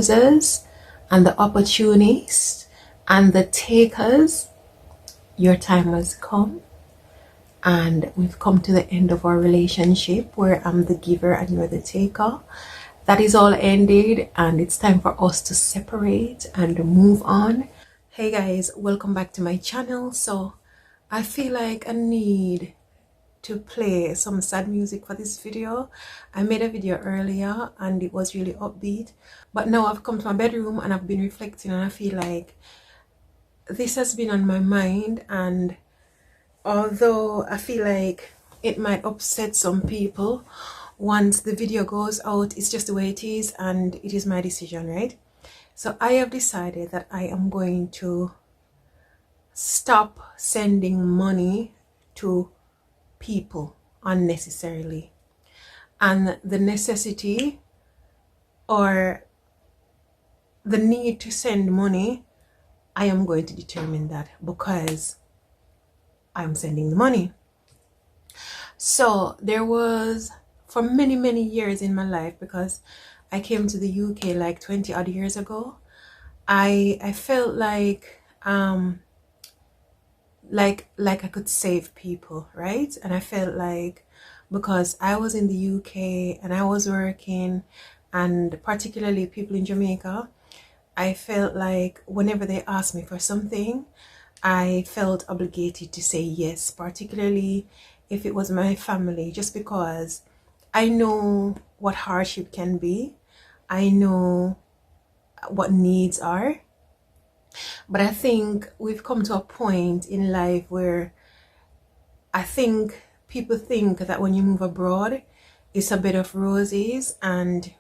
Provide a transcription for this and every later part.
losers and the opportunists and the takers, your time has come, and we've come to the end of our relationship where I'm the giver and you're the taker. That is all ended, and it's time for us to separate and move on. Hey guys, welcome back to my channel. So I feel like I need to play some sad music for this video. I made a video earlier and it was really upbeat, but now I've come to my bedroom and I've been reflecting, and I feel like this has been on my mind, and although I feel like it might upset some people once the video goes out, it's just the way it is, and it is my decision, right? So I have decided that I am going to stop sending money to people unnecessarily, and the necessity or the need to send money, I am going to determine that because I'm sending the money. So there was, for many years in my life, because I came to the UK like 20 odd years ago, I felt like I could save people, right? And I felt like because I was in the UK and I was working, and particularly people in Jamaica, I felt like whenever they asked me for something, I felt obligated to say yes, particularly if it was my family, just because I know what hardship can be. I know what needs are. But I think we've come to a point in life where I think people think that when you move abroad, it's a bed of roses and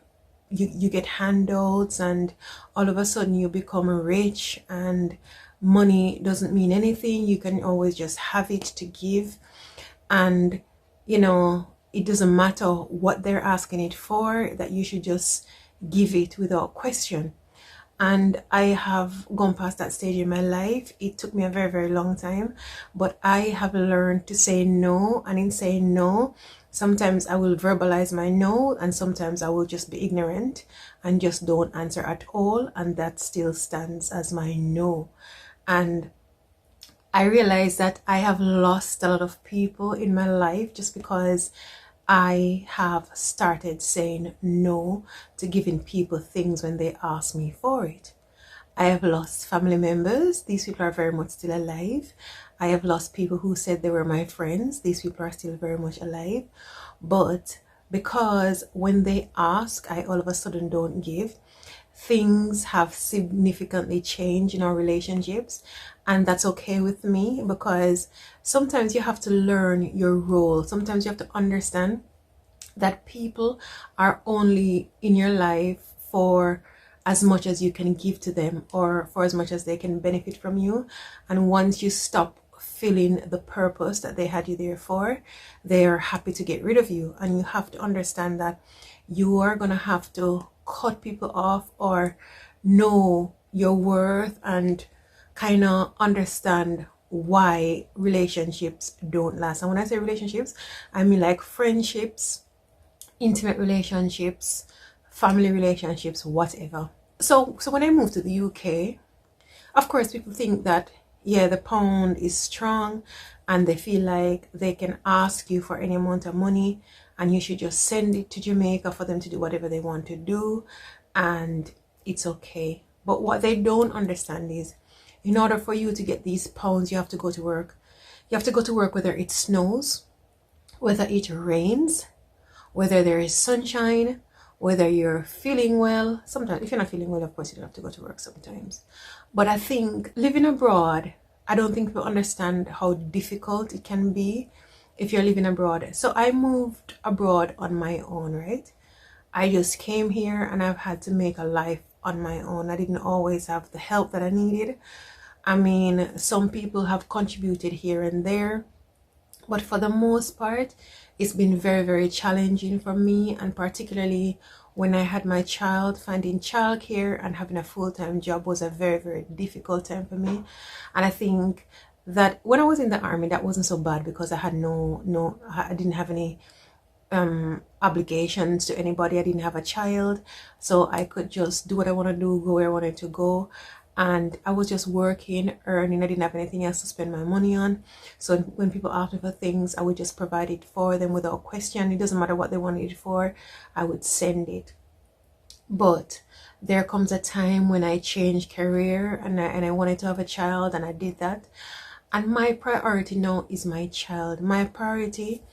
you get handouts, and all of a sudden you become rich and money doesn't mean anything. You can always just have it to give, and you know, it doesn't matter what they're asking it for, that you should just give it without question. And I have gone past that stage in my life. It took me a very long time, but I have learned to say no. And in saying no, sometimes I will verbalize my no, and sometimes I will just be ignorant and just don't answer at all, and that still stands as my no. And I realize that I have lost a lot of people in my life just because I have started saying no to giving people things when they ask me for it. I have lost family members. These people are very much still alive. I have lost people who said they were my friends. These people are still very much alive. But because when they ask, I all of a sudden don't give, things have significantly changed in our relationships, and that's okay with me, because sometimes you have to learn your role. Sometimes you have to understand that people are only in your life for as much as you can give to them, or for as much as they can benefit from you. And once you stop filling the purpose that they had you there for, they are happy to get rid of you. And you have to understand that you are gonna have to cut people off, or know your worth and kind of understand why relationships don't last. And when I say relationships, I mean like friendships, intimate relationships, family relationships, whatever. So when I moved to the UK, of course people think that, yeah, the pound is strong, and they feel like they can ask you for any amount of money and you should just send it to Jamaica for them to do whatever they want to do, and it's okay. But what they don't understand is, in order for you to get these pounds, you have to go to work. You have to go to work whether it snows, whether it rains, whether there is sunshine, whether you're feeling well. Sometimes if you're not feeling well, of course you don't have to go to work sometimes. But I think living abroad, I don't think people understand how difficult it can be if you're living abroad. So I moved abroad on my own, right? I just came here and I've had to make a life on my own. I didn't always have the help that I needed. I mean, some people have contributed here and there, but for the most part, it's been very challenging for me. And particularly when I had my child, finding childcare and having a full-time job was a very difficult time for me. And I think that when I was in the army, that wasn't so bad because I had I didn't have any obligations to anybody. I didn't have a child, so I could just do what I want to do, go where I wanted to go. And I was just working, earning. I didn't have anything else to spend my money on. So when people asked me for things, I would just provide it for them without question. It doesn't matter what they wanted it for, I would send it. But there comes a time when I changed career, and I wanted to have a child, and I did that. And my priority now is my child. My priority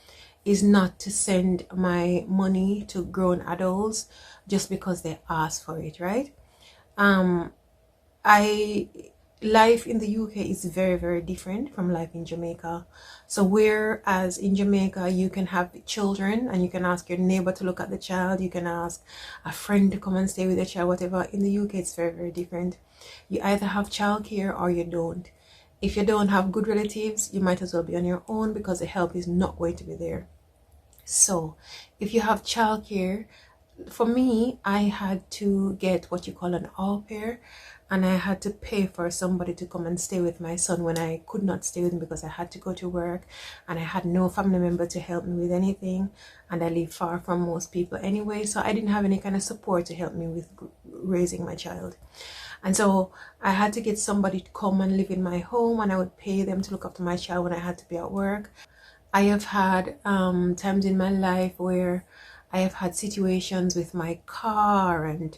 is not to send my money to grown adults just because they ask for it, right? I Life in the UK is very, very different from life in Jamaica. So whereas in Jamaica you can have children and you can ask your neighbor to look at the child, you can ask a friend to come and stay with the child, whatever. In the UK it's very, very different. You either have childcare or you don't. If you don't have good relatives, you might as well be on your own because the help is not going to be there. So if you have childcare, for me, I had to get what you call an au pair, and I had to pay for somebody to come and stay with my son when I could not stay with him because I had to go to work and I had no family member to help me with anything, and I live far from most people anyway, so I didn't have any kind of support to help me with raising my child. And so I had to get somebody to come and live in my home, and I would pay them to look after my child when I had to be at work. I have had times in my life where I have had situations with my car, and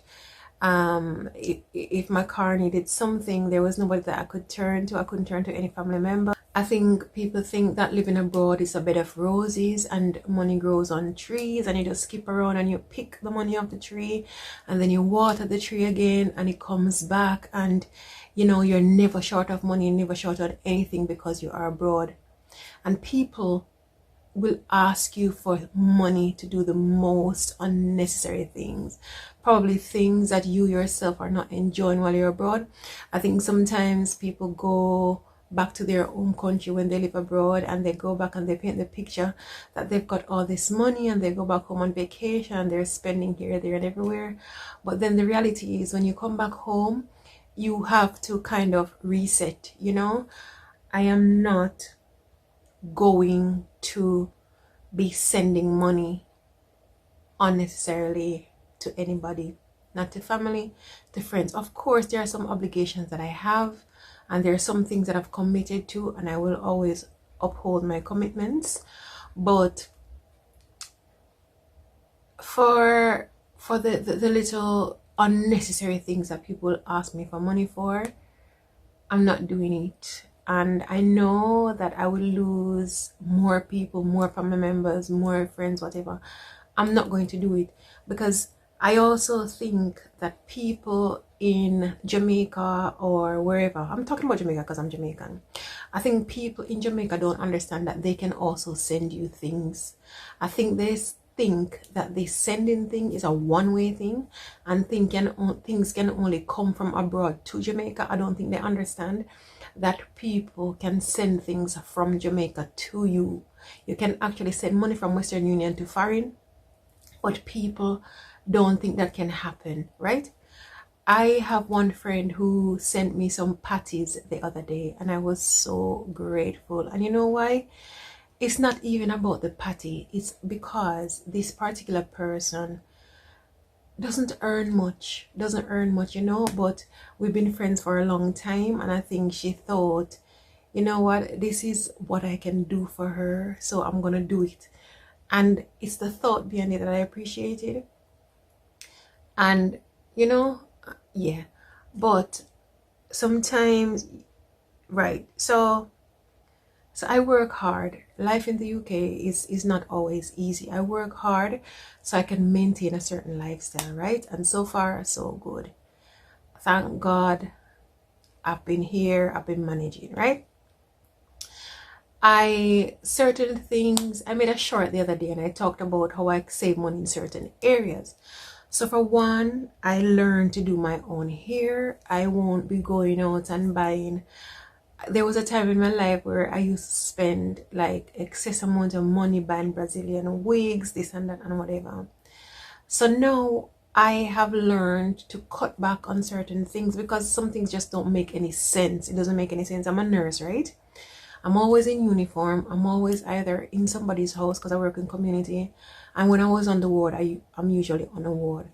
if my car needed something, there was nobody that I could turn to. I couldn't turn to any family member. I think people think that living abroad is a bed of roses and money grows on trees, and you just skip around and you pick the money off the tree and then you water the tree again and it comes back, and you know, you're never short of money, you're never short of anything because you are abroad. And people will ask you for money to do the most unnecessary things, probably things that you yourself are not enjoying while you're abroad. I think sometimes people go back to their home country when they live abroad, and they go back and they paint the picture that they've got all this money and they go back home on vacation and they're spending here, there and everywhere. But then the reality is when you come back home, you have to kind of reset, you know. I am not going to be sending money unnecessarily to anybody, not to family, to friends. Of course, there are some obligations that I have, and there are some things that I've committed to, and I will always uphold my commitments. But for the little unnecessary things that people ask me for money for, I'm not doing it. And I know that I will lose more people, more family members, more friends, whatever. I'm not going to do it because I also think that people in Jamaica or wherever, I'm talking about Jamaica because I'm Jamaican. I think people in Jamaica don't understand that they can also send you things. I think they think that the sending thing is a one-way thing, and things can only come from abroad to Jamaica. I don't think they understand that people can send things from Jamaica to you. You can actually send money from Western Union to foreign, but people don't think that can happen, right? I have one friend who sent me some patties the other day, and I was so grateful. And you know why? It's not even about the patty. It's because this particular person doesn't earn much, you know, but we've been friends for a long time, and I think she thought, you know what, this is what I can do for her, so I'm gonna do it. And it's the thought behind it that I appreciated. And you know, yeah. But sometimes, right, so I work hard. Life in the UK is not always easy. I work hard so I can maintain a certain lifestyle, right? And so far, so good. Thank God I've been here, I've been managing, right? Certain things, I made a short the other day and I talked about how I save money in certain areas. So for one, I learned to do my own hair. I won't be going out and buying. There was a time in my life where I used to spend like excess amount of money buying Brazilian wigs, this and that and whatever. So now I have learned to cut back on certain things because some things just don't make any sense. It doesn't make any sense. I'm a nurse, right? I'm always in uniform. I'm always either in somebody's house because I work in community. And when I was on the ward, I'm usually on a ward.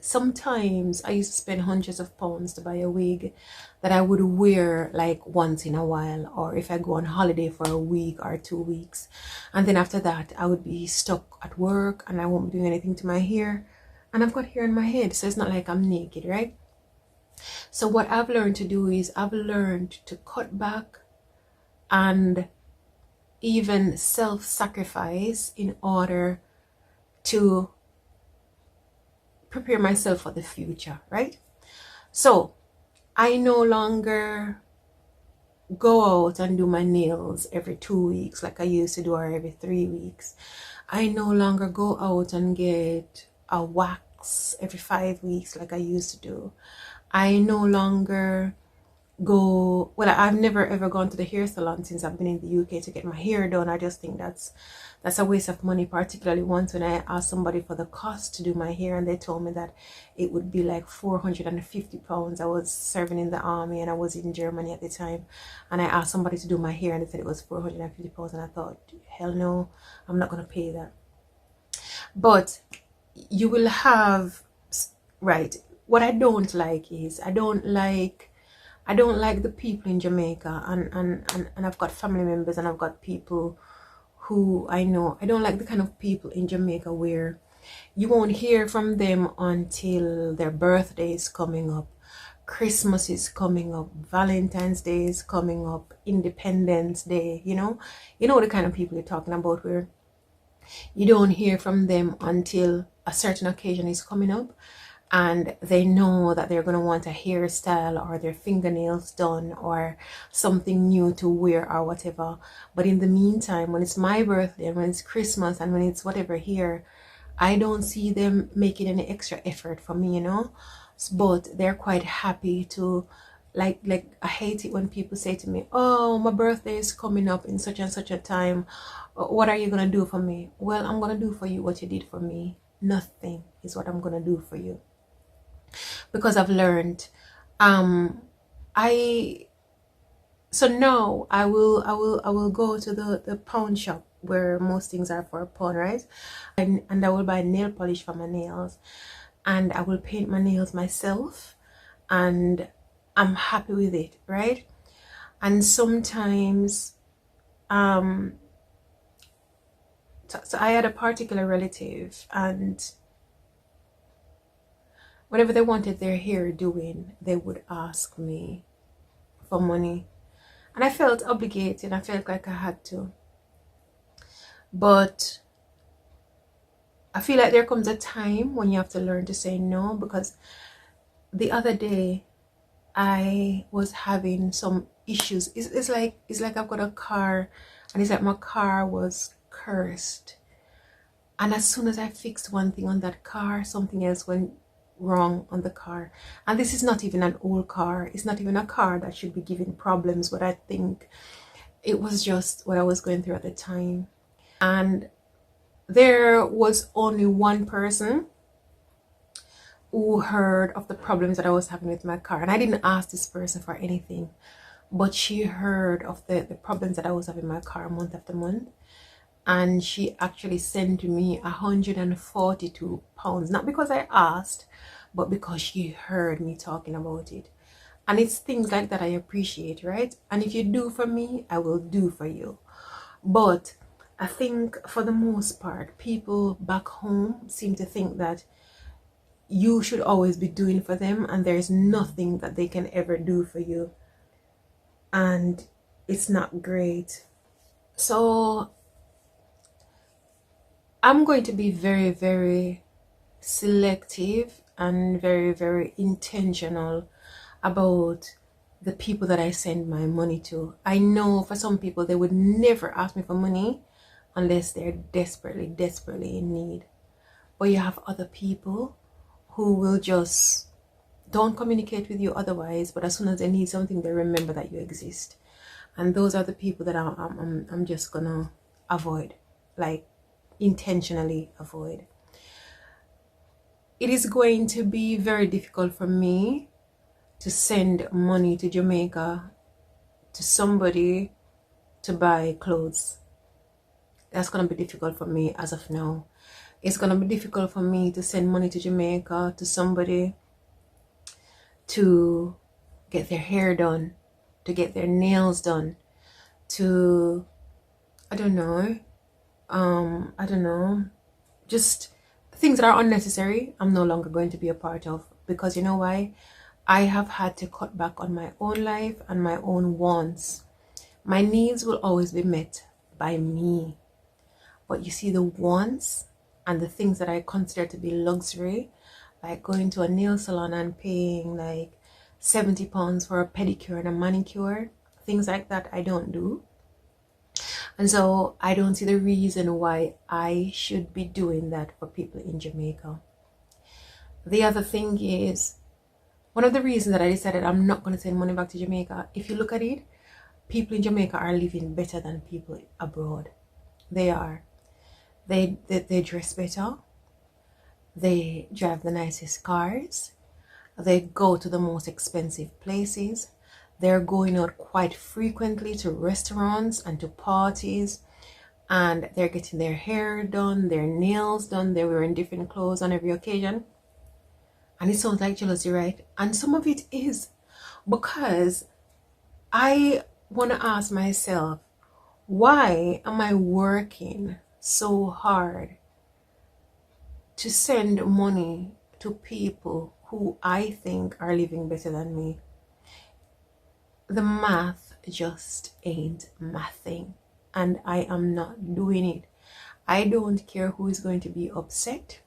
Sometimes I used to spend hundreds of pounds to buy a wig that I would wear like once in a while, or if I go on holiday for a week or 2 weeks. And then after that, I would be stuck at work and I won't be doing anything to my hair. And I've got hair in my head, so it's not like I'm naked, right? So what I've learned to do is I've learned to cut back and even self-sacrifice in order to prepare myself for the future, right? So I no longer go out and do my nails every 2 weeks like I used to do, or every 3 weeks. I no longer go out and get a wax every 5 weeks like I used to do. I no longer go, well, I've never ever gone to the hair salon since I've been in the UK to get my hair done. I just think that's a waste of money, particularly once when I asked somebody for the cost to do my hair and they told me that it would be like £450. I was serving in the army and I was in Germany at the time, and I asked somebody to do my hair and they said it was £450, and I thought, hell no, I'm not going to pay that. But you will have, right, what I don't like is I don't like the people in Jamaica, and I've got family members and I've got people who I know. I don't like the kind of people in Jamaica where you won't hear from them until their birthday is coming up, Christmas is coming up, Valentine's Day is coming up, Independence Day, you know the kind of people you're talking about, where you don't hear from them until a certain occasion is coming up and they know that they're going to want a hairstyle or their fingernails done or something new to wear or whatever. But in the meantime, when it's my birthday and when it's Christmas and when it's whatever here, I don't see them making any extra effort for me, but they're quite happy to, like I hate it when people say to me, oh, my birthday is coming up in such and such a time, what are you going to do for me? Well, I'm going to do for you what you did for me. Nothing is what I'm going to do for you. Because I've learned, so now I will go to the pawn shop where most things are for a pawn, right? And I will buy nail polish for my nails, and I will paint my nails myself, and I'm happy with it, right? And sometimes, so I had a particular relative, and whenever they wanted their hair doing, they would ask me for money. And I felt obligated. I felt like I had to. But I feel like there comes a time when you have to learn to say no, because the other day I was having some issues. It's like I've got a car, and it's like my car was cursed. And as soon as I fixed one thing on that car, something else went wrong on the car. And this is not even an old car. It's not even a car that should be giving problems, but I think it was just what I was going through at the time. And there was only one person who heard of the problems that I was having with my car, and I didn't ask this person for anything, but she heard of the problems that I was having in my car month after month. And she actually sent me £142, not because I asked, but because she heard me talking about it. And it's things like that I appreciate, right? And if you do for me, I will do for you. But I think for the most part, people back home seem to think that you should always be doing for them, and there's nothing that they can ever do for you. And it's not great. So I'm going to be very, very selective and very, very intentional about the people that I send my money to. I know for some people, they would never ask me for money unless they're desperately, desperately in need. But you have other people who will just don't communicate with you otherwise, but as soon as they need something, they remember that you exist. And those are the people that I'm just gonna avoid, like intentionally avoid. It is going to be very difficult for me to send money to Jamaica to somebody to buy clothes. That's going to be difficult for me as of now. It's going to be difficult for me to send money to Jamaica to somebody to get their hair done, to get their nails done, to, I don't know, just things that are unnecessary. I'm no longer going to be a part of, because you know why? I have had to cut back on my own life and my own wants. My needs will always be met by me. But you see, the wants and the things that I consider to be luxury, like going to a nail salon and paying like £70 for a pedicure and a manicure, things like that, I don't do. And so I don't see the reason why I should be doing that for people in Jamaica. The other thing is, one of the reasons that I decided I'm not going to send money back to Jamaica, if you look at it, people in Jamaica are living better than people abroad. They are. They dress better. They drive the nicest cars. They go to the most expensive places. They're going out quite frequently to restaurants and to parties. And they're getting their hair done, their nails done. They're wearing different clothes on every occasion. And it sounds like jealousy, right? And some of it is, because I want to ask myself, why am I working so hard to send money to people who I think are living better than me? The math just ain't mathing, and I am not doing it. I don't care who is going to be upset.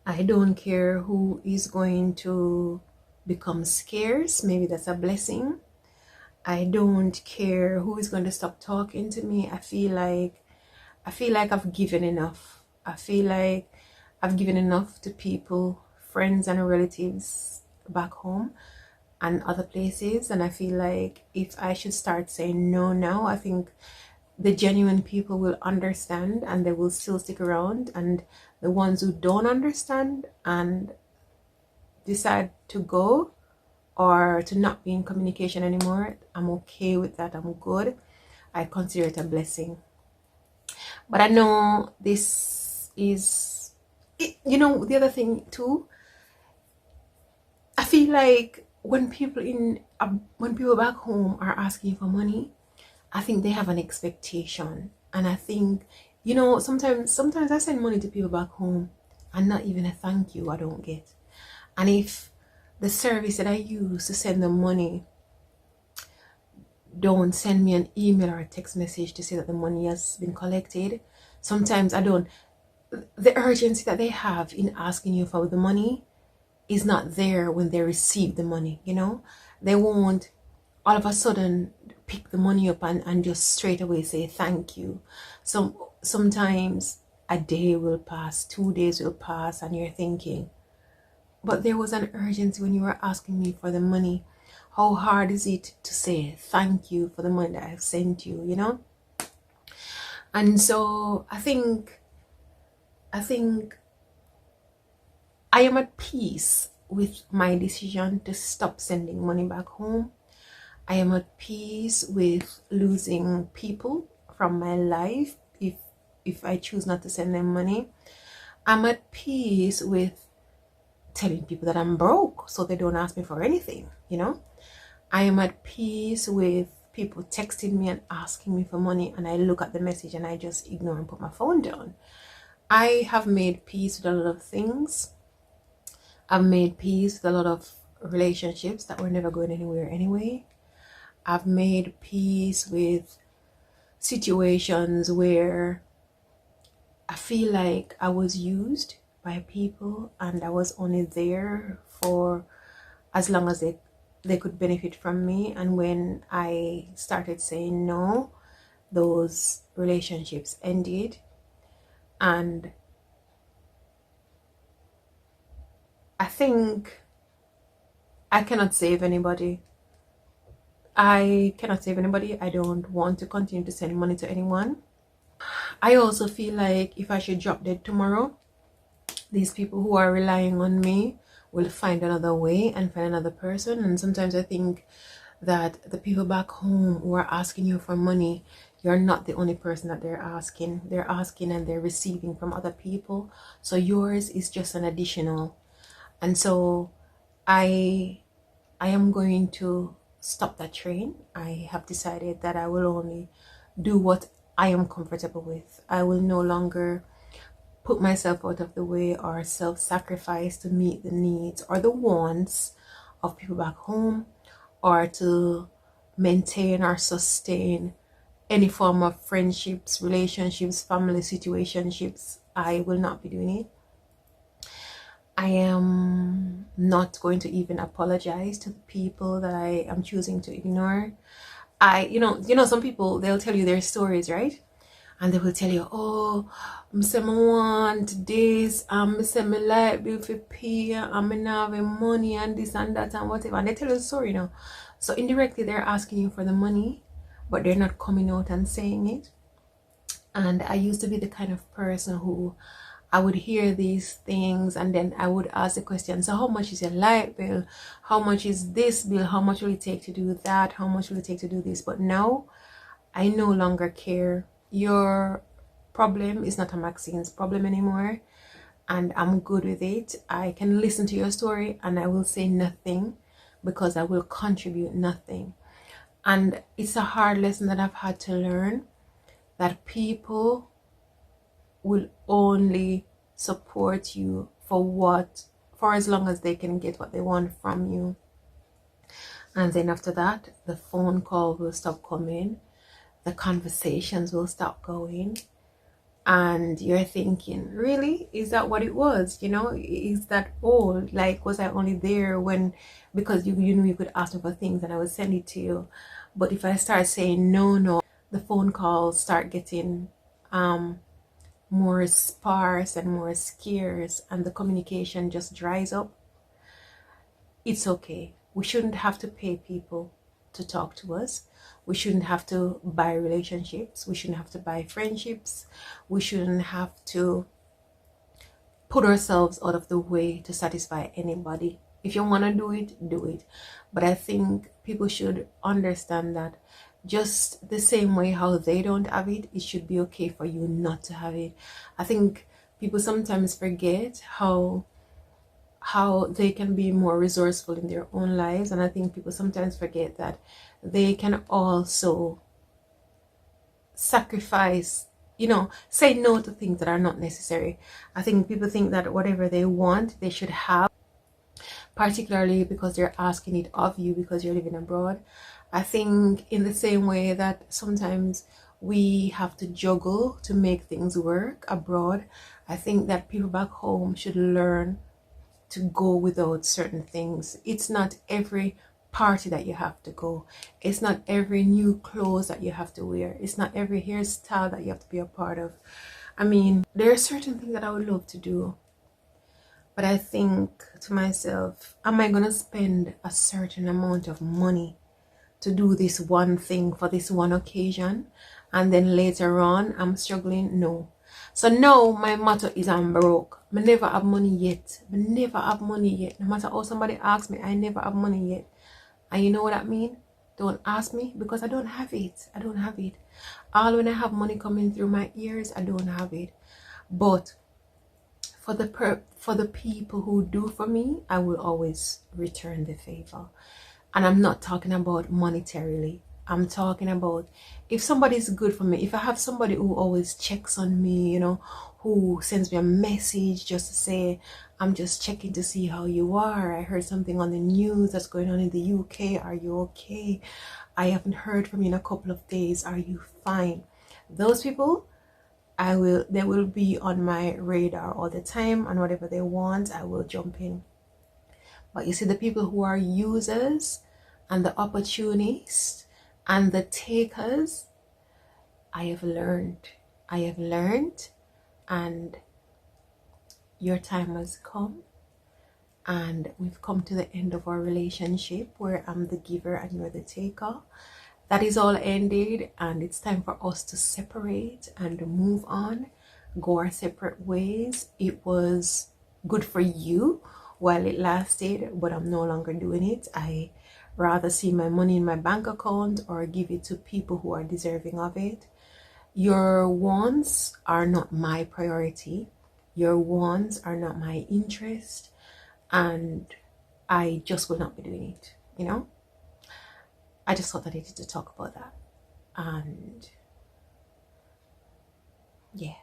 I don't care who is going to become scarce. Maybe that's a blessing. I don't care who is going to stop talking to me. I feel like I've given enough. I feel like I've given enough to people, friends and relatives back home and other places. And I feel like if I should start saying no now, I think the genuine people will understand and they will still stick around, and the ones who don't understand and decide to go or to not be in communication anymore, I'm okay with that. I'm good. I consider it a blessing. But I know this is it, the other thing too, I feel like when people back home are asking for money, I think they have an expectation. And I think, sometimes I send money to people back home and not even a thank you I don't get. And if the service that I use to send them money don't send me an email or a text message to say that the money has been collected, sometimes I don't. The urgency that they have in asking you for the money is not there when they receive the money, They won't all of a sudden pick the money up and just straight away say thank you. Sometimes a day will pass, 2 days will pass, and you're thinking, but there was an urgency when you were asking me for the money. How hard is it to say thank you for the money that I've sent you, And so I think I am at peace with my decision to stop sending money back home. I am at peace with losing people from my life if I choose not to send them money. I'm at peace with telling people that I'm broke so they don't ask me for anything, I am at peace with people texting me and asking me for money, and I look at the message and I just ignore and put my phone down. I have made peace with a lot of things. I've made peace with a lot of relationships that were never going anywhere anyway. I've made peace with situations where I feel like I was used by people and I was only there for as long as they could benefit from me. And when I started saying no, those relationships ended. And I think I cannot save anybody. I don't want to continue to send money to anyone. I also feel like if I should drop dead tomorrow, these people who are relying on me will find another way and find another person. And sometimes I think that the people back home who are asking you for money, you're not the only person that they're asking. They're asking and they're receiving from other people. So yours is just an additional. And so I I am going to stop that train. I have decided that I will only do what I am comfortable with. I will no longer put myself out of the way or self-sacrifice to meet the needs or the wants of people back home, or to maintain or sustain any form of friendships, relationships, family situationships. I will not be doing it. I am not going to even apologize to the people that I am choosing to ignore. Some people, they'll tell you their stories, right? And they will tell you, oh, I say I want this, I say I like bill for pay, and I not have money and this and that and whatever. And they tell you the story, So indirectly, they're asking you for the money, but they're not coming out and saying it. And I used to be the kind of person who I would hear these things and then I would ask the question, so how much is your light bill? How much is this bill? How much will it take to do that? How much will it take to do this? But now I no longer care. Your problem is not a Maxine's problem anymore, and I'm good with it. I can listen to your story and I will say nothing because I will contribute nothing. And it's a hard lesson that I've had to learn, that people will only support you for as long as they can get what they want from you. And then after that, the phone call will stop coming, the conversations will stop going, and you're thinking, really, is that what it was? Is that all? Like, was I only there when, because you know you could ask me for things and I would send it to you. But if I start saying no, the phone calls start getting more sparse and more scarce, and the communication just dries up. It's okay. We shouldn't have to pay people to talk to us. We shouldn't have to buy relationships. We shouldn't have to buy friendships. We shouldn't have to put ourselves out of the way to satisfy anybody. If you want to do it, do it. But I think people should understand that just the same way how they don't have it, it should be okay for you not to have it. I think people sometimes forget how they can be more resourceful in their own lives, and I think people sometimes forget that they can also sacrifice, say no to things that are not necessary. I think people think that whatever they want, they should have, particularly because they're asking it of you because you're living abroad. I think in the same way that sometimes we have to juggle to make things work abroad, I think that people back home should learn to go without certain things. It's not every party that you have to go. It's not every new clothes that you have to wear. It's not every hairstyle that you have to be a part of. I mean, there are certain things that I would love to do, but I think to myself, am I going to spend a certain amount of money to do this one thing for this one occasion, and then later on I'm struggling? No. So now my motto is I'm broke. I never have money yet. I never have money yet. No matter how somebody asks me, I never have money yet. And you know what that means? Don't ask me, because I don't have it. I don't have it. All when I have money coming through my ears, I don't have it. But for the people who do for me, I will always return the favor. And I'm not talking about monetarily. I'm talking about if somebody's good for me, if I have somebody who always checks on me, who sends me a message just to say, I'm just checking to see how you are. I heard something on the news that's going on in the UK. Are you okay? I haven't heard from you in a couple of days. Are you fine? Those people, they will be on my radar all the time, and whatever they want, I will jump in. But you see, the people who are users and the opportunists and the takers, I have learned, and your time has come, and we've come to the end of our relationship where I'm the giver and you're the taker. That is all ended, and it's time for us to separate and move on, go our separate ways. It was good for you while it lasted, but I'm no longer doing it. I rather see my money in my bank account or give it to people who are deserving of it. Your wants are not my priority. Your wants are not my interest. And I just will not be doing it, you know? I just thought I needed to talk about that. And yeah.